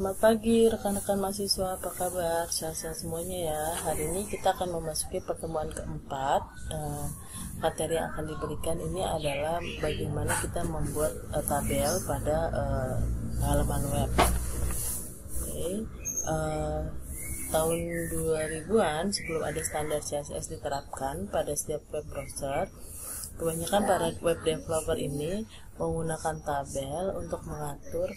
Selamat pagi rekan-rekan mahasiswa, apa kabar? Sehat-sehat semuanya ya. Hari ini kita akan memasuki pertemuan keempat. Materi yang akan diberikan ini adalah bagaimana kita membuat tabel pada halaman web. Tahun 2000-an sebelum ada standar CSS diterapkan pada setiap web browser, kebanyakan para web developer ini menggunakan tabel untuk mengatur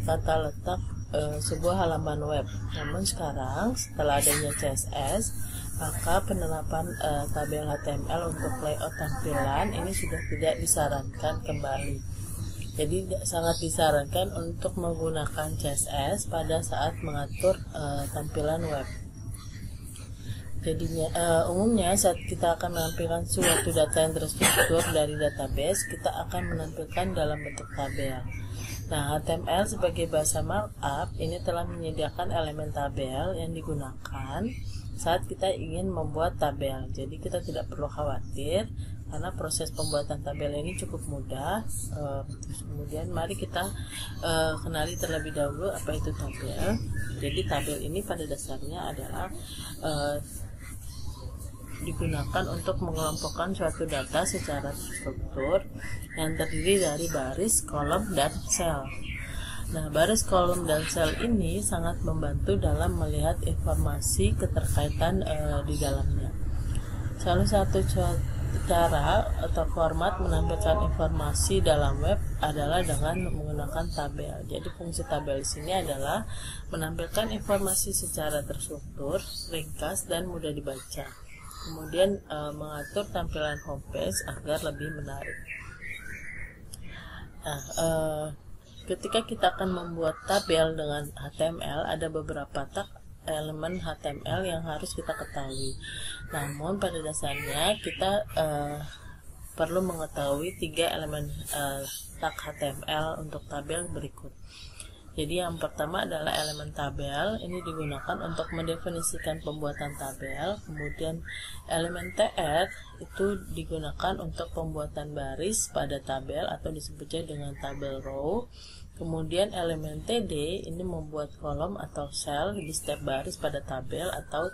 tata letak sebuah halaman web. Namun sekarang setelah adanya CSS, maka penerapan tabel HTML untuk layout tampilan ini sudah tidak disarankan kembali. Jadi sangat disarankan untuk menggunakan CSS pada saat mengatur tampilan web. Jadinya umumnya saat kita akan menampilkan suatu data yang terstruktur dari database, kita akan menampilkan dalam bentuk tabel. Nah, HTML sebagai bahasa markup ini telah menyediakan elemen tabel yang digunakan saat kita ingin membuat tabel. Jadi kita tidak perlu khawatir karena proses pembuatan tabel ini cukup mudah. Kemudian mari kita kenali terlebih dahulu apa itu tabel. Jadi tabel ini pada dasarnya adalah digunakan untuk mengelompokkan suatu data secara terstruktur yang terdiri dari baris, kolom, dan sel. Nah, baris, kolom, dan sel ini sangat membantu dalam melihat informasi keterkaitan di dalamnya. Salah satu cara atau format menampilkan informasi dalam web adalah dengan menggunakan tabel. Jadi fungsi tabel di sini adalah menampilkan informasi secara terstruktur, ringkas, dan mudah dibaca. Kemudian mengatur tampilan homepage agar lebih menarik. Nah, ketika kita akan membuat tabel dengan HTML, ada beberapa elemen HTML yang harus kita ketahui. Namun pada dasarnya kita perlu mengetahui 3 elemen tag HTML untuk tabel berikut. Jadi yang pertama adalah elemen tabel, ini digunakan untuk mendefinisikan pembuatan tabel. Kemudian elemen tr itu digunakan untuk pembuatan baris pada tabel atau disebutnya dengan tabel row. Kemudian elemen td ini membuat kolom atau sel di setiap baris pada tabel atau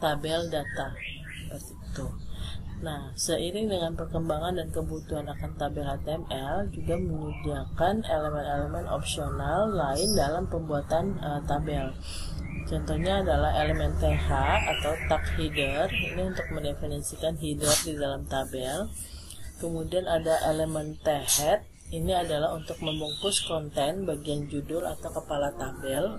tabel data. Seperti itu. Nah, seiring dengan perkembangan dan kebutuhan akan tabel HTML juga menyediakan elemen-elemen opsional lain dalam pembuatan tabel. Contohnya adalah elemen th atau tag header, ini untuk mendefinisikan header di dalam tabel. Kemudian ada elemen thead, ini adalah untuk membungkus konten bagian judul atau kepala tabel.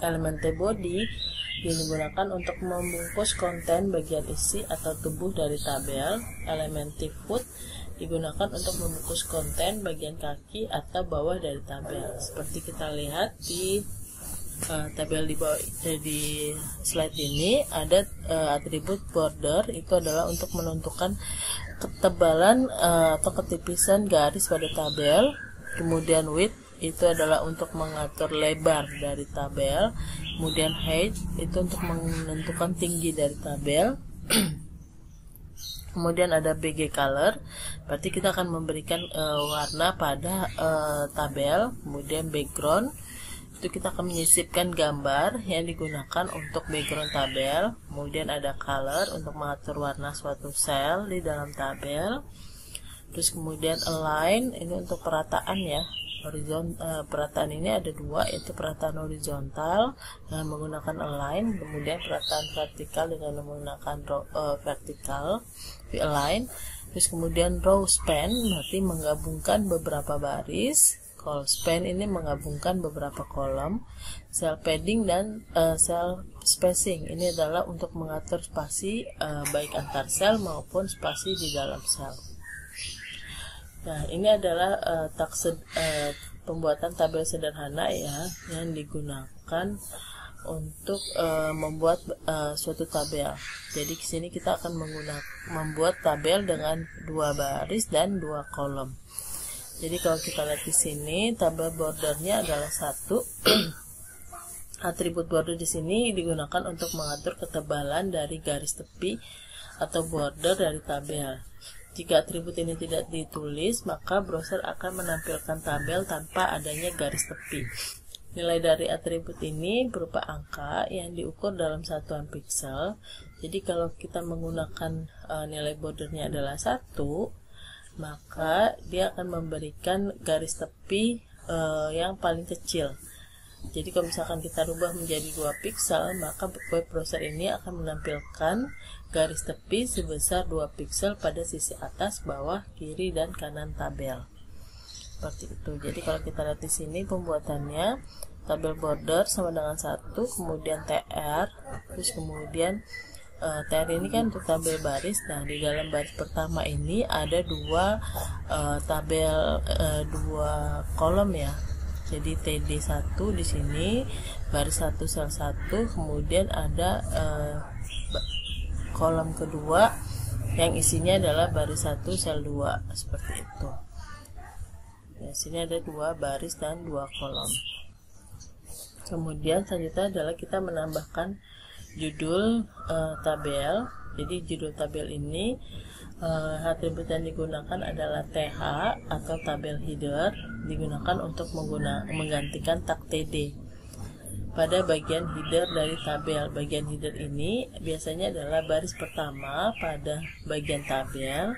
Elemen tbody digunakan untuk membungkus konten bagian isi atau tubuh dari tabel. Elemen tfoot digunakan untuk membungkus konten bagian kaki atau bawah dari tabel. Seperti kita lihat di tabel di bawah di slide ini ada atribut border, itu adalah untuk menentukan ketebalan atau ketipisan garis pada tabel. Kemudian width itu adalah untuk mengatur lebar dari tabel. Kemudian height itu untuk menentukan tinggi dari tabel. Kemudian ada bg color, berarti kita akan memberikan warna pada tabel. Kemudian background, itu kita akan menyisipkan gambar yang digunakan untuk background tabel. Kemudian ada color untuk mengatur warna suatu sel di dalam tabel. Terus kemudian align, ini untuk perataan ya. Perataan ini ada 2, yaitu perataan horizontal dengan menggunakan align, kemudian perataan vertikal dengan menggunakan vertikal align. Terus kemudian row span berarti menggabungkan beberapa baris, col span ini menggabungkan beberapa kolom, cell padding dan cell spacing ini adalah untuk mengatur spasi baik antar sel maupun spasi di dalam sel. Nah, ini adalah pembuatan tabel sederhana ya yang digunakan untuk membuat suatu tabel. Jadi di sini kita akan membuat tabel dengan 2 baris dan 2 kolom. Jadi kalau kita lihat di sini, tabel bordernya adalah 1. Atribut border di sini digunakan untuk mengatur ketebalan dari garis tepi atau border dari tabel. Jika atribut ini tidak ditulis, maka browser akan menampilkan tabel tanpa adanya garis tepi. Nilai dari atribut ini berupa angka yang diukur dalam satuan piksel. Jadi kalau kita menggunakan nilai bordernya adalah 1, maka dia akan memberikan garis tepi yang paling kecil. Jadi kalau misalkan kita rubah menjadi 2 piksel, maka web browser ini akan menampilkan garis tepi sebesar 2 piksel pada sisi atas, bawah, kiri, dan kanan tabel. Seperti itu. Jadi kalau kita lihat di sini pembuatannya, tabel border sama dengan 1, kemudian TR, terus kemudian TR ini kan untuk tabel baris. Nah, di dalam baris pertama ini ada 2 2 kolom ya. Jadi TD1 di sini baris 1 sel 1, kemudian ada kolom kedua yang isinya adalah baris 1 sel 2, seperti itu. Ya, sini ada 2 baris dan 2 kolom. Kemudian selanjutnya adalah kita menambahkan judul tabel. Jadi judul tabel ini atribut yang digunakan adalah TH atau tabel header, digunakan untuk menggantikan tag TD pada bagian header dari tabel. Bagian header ini biasanya adalah baris pertama pada bagian tabel,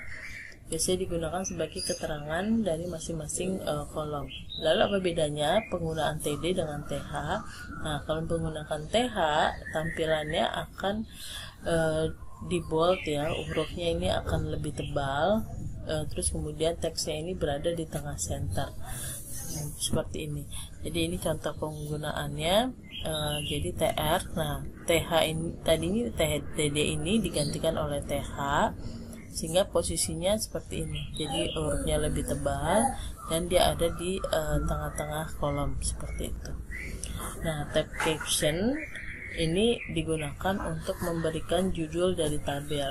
biasanya digunakan sebagai keterangan dari masing-masing kolom. Lalu apa bedanya penggunaan TD dengan TH? Nah, kalau menggunakan TH, tampilannya akan di bold ya, hurufnya ini akan lebih tebal, terus kemudian teksnya ini berada di tengah center, seperti ini. Jadi ini contoh penggunaannya. Jadi TR, nah TH ini tadi ini TD ini digantikan oleh TH, sehingga posisinya seperti ini. Jadi hurufnya lebih tebal dan dia ada di tengah-tengah kolom, seperti itu. Nah, tab caption ini digunakan untuk memberikan judul dari tabel.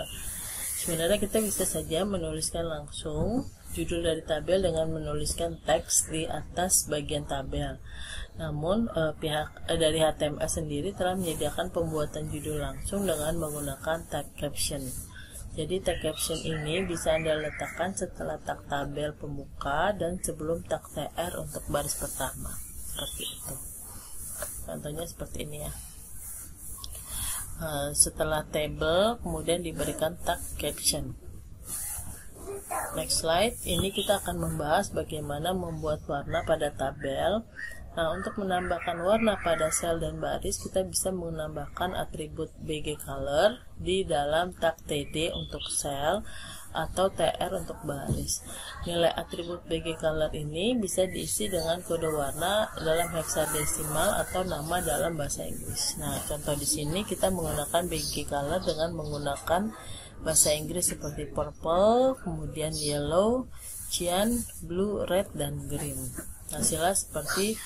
Sebenarnya kita bisa saja menuliskan langsung judul dari tabel dengan menuliskan teks di atas bagian tabel. Namun pihak dari HTML sendiri telah menyediakan pembuatan judul langsung dengan menggunakan tag caption. Jadi tag caption ini bisa Anda letakkan setelah tag tabel pembuka dan sebelum tag TR untuk baris pertama. Seperti itu. Contohnya seperti ini ya. Setelah table kemudian diberikan tag caption. Next slide, ini kita akan membahas bagaimana membuat warna pada tabel. Nah, untuk menambahkan warna pada sel dan baris, kita bisa menambahkan atribut BG color di dalam tag TD untuk sel atau TR untuk baris. Nilai atribut BG color ini bisa diisi dengan kode warna dalam heksadesimal atau nama dalam bahasa Inggris. Nah, contoh di sini kita menggunakan BG color dengan menggunakan bahasa Inggris seperti purple, kemudian yellow, cyan, blue, red, dan green. Hasilnya seperti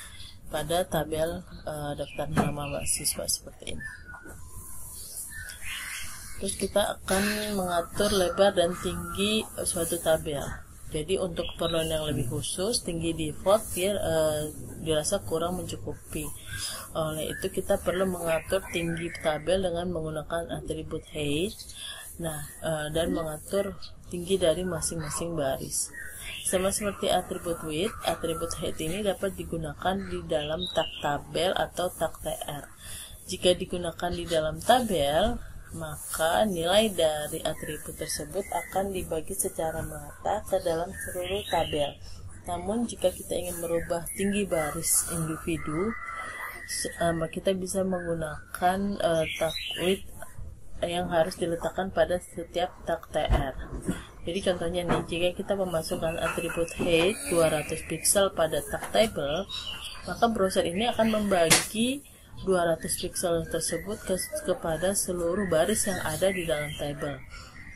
pada tabel daftar nama mahasiswa seperti ini. Terus kita akan mengatur lebar dan tinggi suatu tabel. Jadi untuk keperluan yang lebih khusus, tinggi default dirasa kurang mencukupi. Oleh itu kita perlu mengatur tinggi tabel dengan menggunakan atribut height. Nah, dan mengatur tinggi dari masing-masing baris. Sama seperti atribut width, atribut height ini dapat digunakan di dalam tag tabel atau tag TR. Jika digunakan di dalam tabel, maka nilai dari atribut tersebut akan dibagi secara merata ke dalam seluruh tabel. Namun jika kita ingin merubah tinggi baris individu, kita bisa menggunakan tag width yang harus diletakkan pada setiap tag TR. Jadi contohnya nih, jika kita memasukkan atribut height 200 pixel pada tag table, maka browser ini akan membagi 200 pixel tersebut kepada seluruh baris yang ada di dalam table.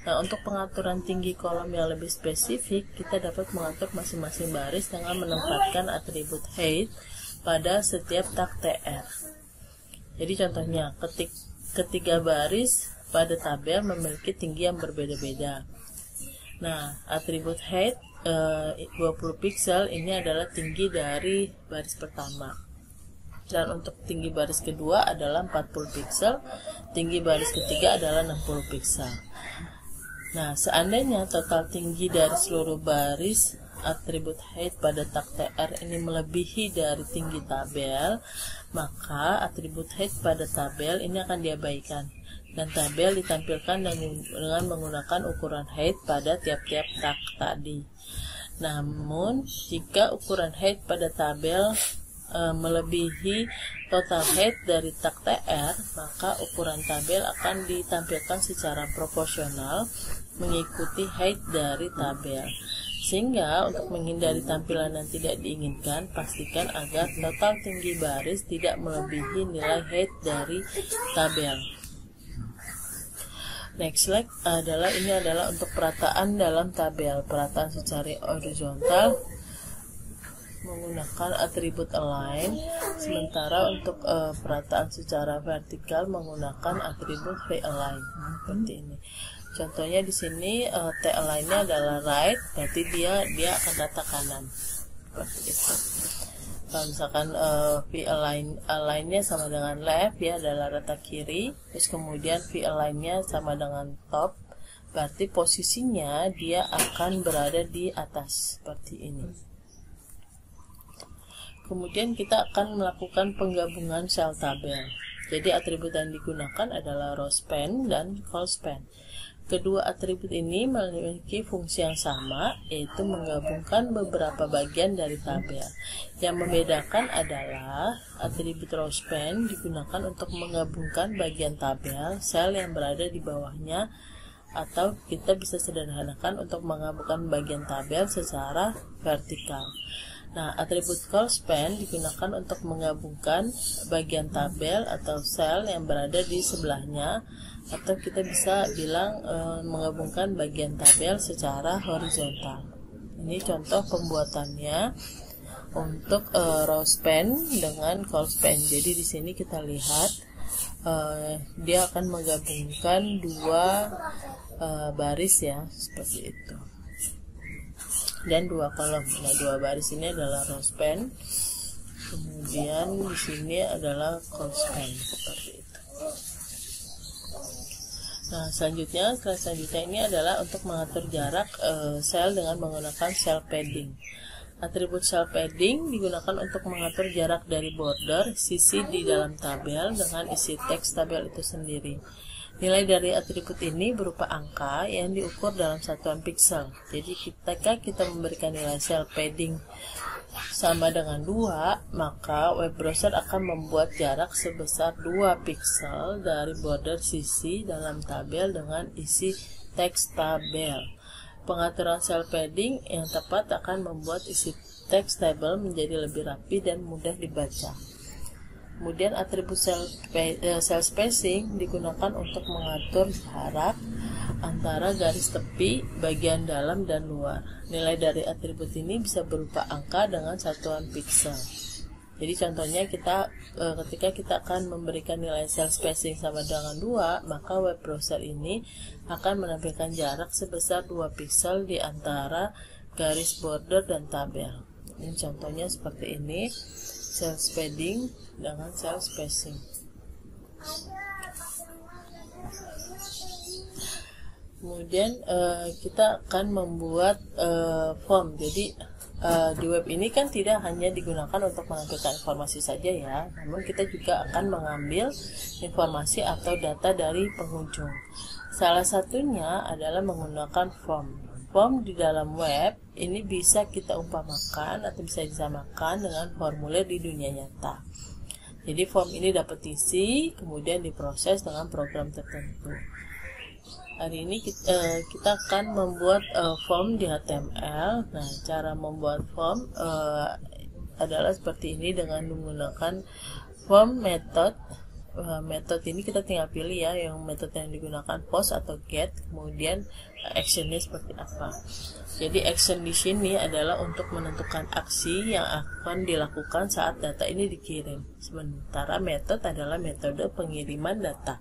Nah, untuk pengaturan tinggi kolom yang lebih spesifik, kita dapat mengatur masing-masing baris dengan menempatkan atribut height pada setiap tag TR. Jadi contohnya, ketiga baris pada tabel memiliki tinggi yang berbeda-beda. Nah, atribut height 20 pixel ini adalah tinggi dari baris pertama. Dan untuk tinggi baris kedua adalah 40 pixel, tinggi baris ketiga adalah 60 pixel. Nah, seandainya total tinggi dari seluruh baris atribut height pada tag tr ini melebihi dari tinggi tabel, maka atribut height pada tabel ini akan diabaikan dan tabel ditampilkan dengan menggunakan ukuran height pada tiap-tiap tag tadi. Namun jika ukuran height pada tabel melebihi total height dari tag tr, maka ukuran tabel akan ditampilkan secara proporsional mengikuti height dari tabel. Sehingga untuk menghindari tampilan yang tidak diinginkan, pastikan agar total tinggi baris tidak melebihi nilai height dari tabel. Next slide ini adalah untuk perataan dalam tabel. Perataan secara horizontal menggunakan atribut align, sementara untuk perataan secara vertikal menggunakan atribut realign. Seperti ini. Contohnya di sini t align-nya adalah right, berarti dia akan rata kanan. Seperti itu. Kalau misalkan v align-nya sama dengan left, dia adalah rata kiri. Terus kemudian v align-nya sama dengan top, berarti posisinya dia akan berada di atas seperti ini. Kemudian kita akan melakukan penggabungan sel tabel. Jadi atribut yang digunakan adalah row span dan col span. Kedua atribut ini memiliki fungsi yang sama, yaitu menggabungkan beberapa bagian dari tabel. Yang membedakan adalah atribut row span digunakan untuk menggabungkan bagian tabel, sel yang berada di bawahnya, atau kita bisa sederhanakan untuk menggabungkan bagian tabel secara vertikal. Nah, atribut col span digunakan untuk menggabungkan bagian tabel atau sel yang berada di sebelahnya, atau kita bisa bilang menggabungkan bagian tabel secara horizontal. Ini contoh pembuatannya untuk row span dengan col span. Jadi di sini kita lihat dia akan menggabungkan dua baris ya, seperti itu. Dan dua kolom. Nah, dua baris ini adalah row span, kemudian di sini adalah col span, seperti itu. Nah, slide selanjutnya ini adalah untuk mengatur jarak sel dengan menggunakan cell padding. Atribut cell padding digunakan untuk mengatur jarak dari border sisi di dalam tabel dengan isi teks tabel itu sendiri. Nilai dari atribut ini berupa angka yang diukur dalam satuan pixel. Jadi ketika kita memberikan nilai cell padding sama dengan 2, maka web browser akan membuat jarak sebesar 2 pixel dari border sisi dalam tabel dengan isi teks tabel. Pengaturan cell padding yang tepat akan membuat isi teks tabel menjadi lebih rapi dan mudah dibaca. Kemudian atribut cell spacing digunakan untuk mengatur jarak antara garis tepi, bagian dalam dan luar. Nilai dari atribut ini bisa berupa angka dengan satuan pixel. Jadi contohnya ketika kita akan memberikan nilai cell spacing sama dengan 2, maka web browser ini akan menampilkan jarak sebesar 2 pixel di antara garis border dan tabel. Ini contohnya seperti ini. Cell padding dengan cell spacing. Kemudian kita akan membuat form. Jadi di web ini kan tidak hanya digunakan untuk menampilkan informasi saja ya, namun kita juga akan mengambil informasi atau data dari pengunjung. Salah satunya adalah menggunakan form. Form di dalam web ini bisa kita umpamakan atau bisa disamakan dengan formulir di dunia nyata. Jadi form ini dapat diisi, kemudian diproses dengan program tertentu. Hari ini kita akan membuat form di HTML. Nah, cara membuat form adalah seperti ini dengan menggunakan form method. Metode ini kita tinggal pilih ya, yang metode yang digunakan post atau get, kemudian actionnya seperti apa. Jadi action di sini adalah untuk menentukan aksi yang akan dilakukan saat data ini dikirim. Sementara method adalah metode pengiriman data.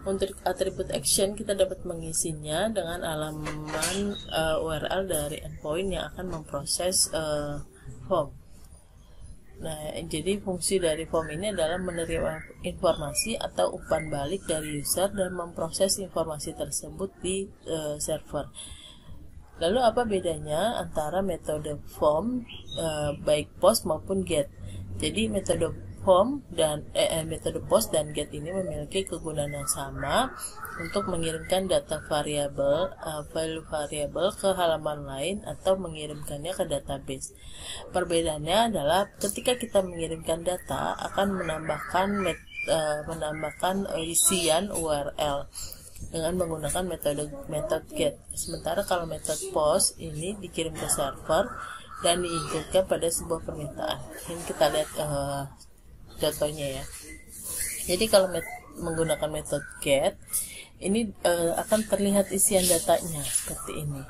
Untuk atribut action kita dapat mengisinya dengan halaman URL dari endpoint yang akan memproses form. Nah, jadi fungsi dari form ini adalah menerima informasi atau umpan balik dari user dan memproses informasi tersebut di server. Lalu apa bedanya antara metode form baik post maupun get? Jadi metode form dan metode post dan get ini memiliki kegunaan yang sama untuk mengirimkan data variabel, value variabel ke halaman lain atau mengirimkannya ke database. Perbedaannya adalah ketika kita mengirimkan data akan menambahkan isian URL dengan menggunakan metode get. Sementara kalau metode post ini dikirim ke server dan diinputkan pada sebuah permintaan. Ini kita lihat contohnya ya. Jadi kalau menggunakan metode get ini akan terlihat isian datanya seperti ini.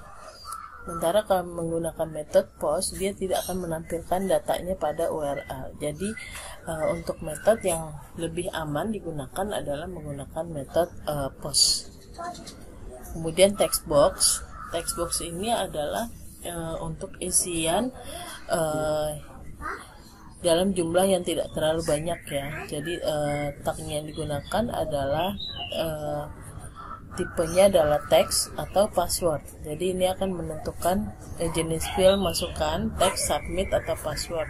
Sementara kalau menggunakan metode post dia tidak akan menampilkan datanya pada URL. Jadi untuk metode yang lebih aman digunakan adalah menggunakan metode post. Kemudian text box. Text box ini adalah untuk isian dalam jumlah yang tidak terlalu banyak ya. Jadi tagnya yang digunakan adalah tipenya adalah teks atau password. Jadi ini akan menentukan jenis field masukan, teks, submit atau password.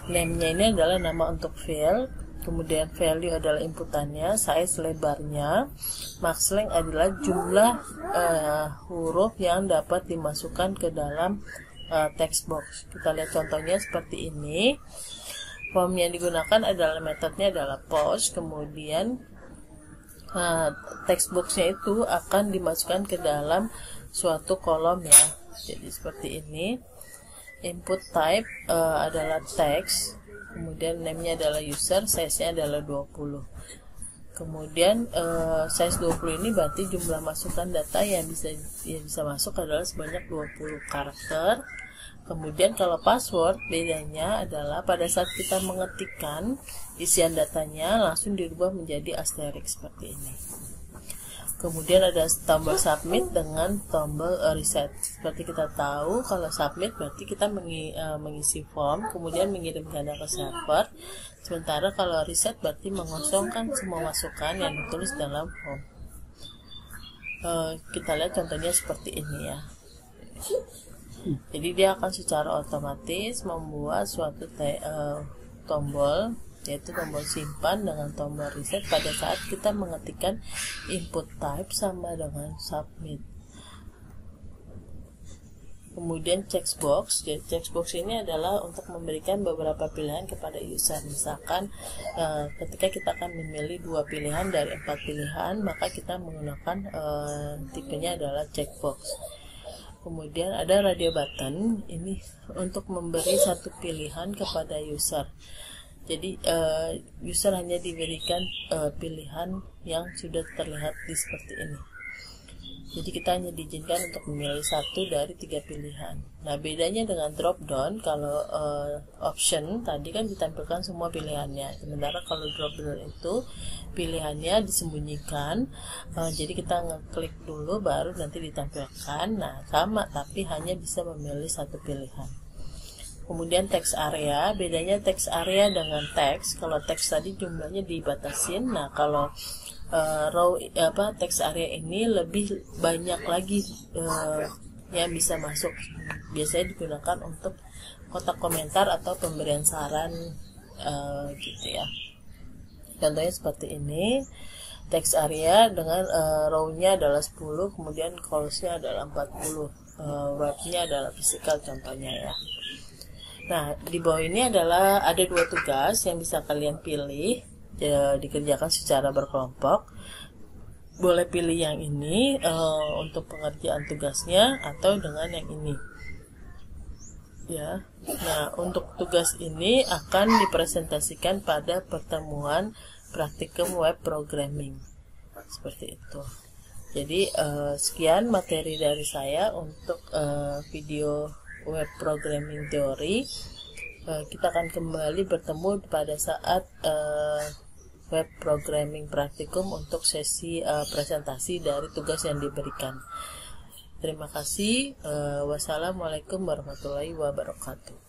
Name-nya ini adalah nama untuk field, kemudian value adalah inputannya, size lebarnya, max length adalah jumlah huruf yang dapat dimasukkan ke dalam text box. Kita lihat contohnya seperti ini. Form yang digunakan adalah metodenya adalah post, kemudian text boxnya itu akan dimasukkan ke dalam suatu kolom ya. Jadi seperti ini. Input type adalah text, kemudian name-nya adalah user, size-nya adalah 20. Kemudian size 20 ini berarti jumlah masukan data yang bisa masuk adalah sebanyak 20 karakter. Kemudian kalau password bedanya adalah pada saat kita mengetikkan isian datanya langsung dirubah menjadi asterisk seperti ini. Kemudian ada tombol submit dengan tombol reset. Seperti kita tahu kalau submit berarti kita mengisi form kemudian mengirimkannya ke server. Sementara kalau reset berarti mengosongkan semua masukan yang ditulis dalam form. Kita lihat contohnya seperti ini ya. Jadi dia akan secara otomatis membuat suatu tombol, yaitu tombol simpan dengan tombol reset pada saat kita mengetikkan input type sama dengan submit. Kemudian checkbox. Jadi checkbox ini adalah untuk memberikan beberapa pilihan kepada user. Misalkan ketika kita akan memilih 2 pilihan dari 4 pilihan, maka kita menggunakan tipenya adalah checkbox. Kemudian ada radio button, ini untuk memberi satu pilihan kepada user. Jadi user hanya diberikan pilihan yang sudah terlihat seperti ini. Jadi kita hanya diizinkan untuk memilih 1 dari 3 pilihan. Nah bedanya dengan drop down, kalau option tadi kan ditampilkan semua pilihannya. Sementara kalau drop down itu pilihannya disembunyikan. Jadi kita ngeklik dulu baru nanti ditampilkan. Nah sama tapi hanya bisa memilih 1 pilihan. Kemudian text area, bedanya text area dengan teks. Kalau teks tadi jumlahnya dibatasin. Nah kalau text area ini lebih banyak lagi yang bisa masuk. Biasanya digunakan untuk kotak komentar atau pemberian saran gitu ya. Contohnya seperti ini. Text area dengan row-nya adalah 10, kemudian columns-nya adalah 40. Word-nya adalah physical contohnya ya. Nah, di bawah ini adalah ada 2 tugas yang bisa kalian pilih. Dikerjakan secara berkelompok. Boleh pilih yang ini untuk pengerjaan tugasnya atau dengan yang ini ya. Nah untuk tugas ini akan dipresentasikan pada pertemuan praktikum web programming seperti itu. Jadi sekian materi dari saya untuk video web programming teori. Kita akan kembali bertemu pada saat web programming praktikum untuk sesi presentasi dari tugas yang diberikan. Terima kasih. Wassalamualaikum warahmatullahi wabarakatuh.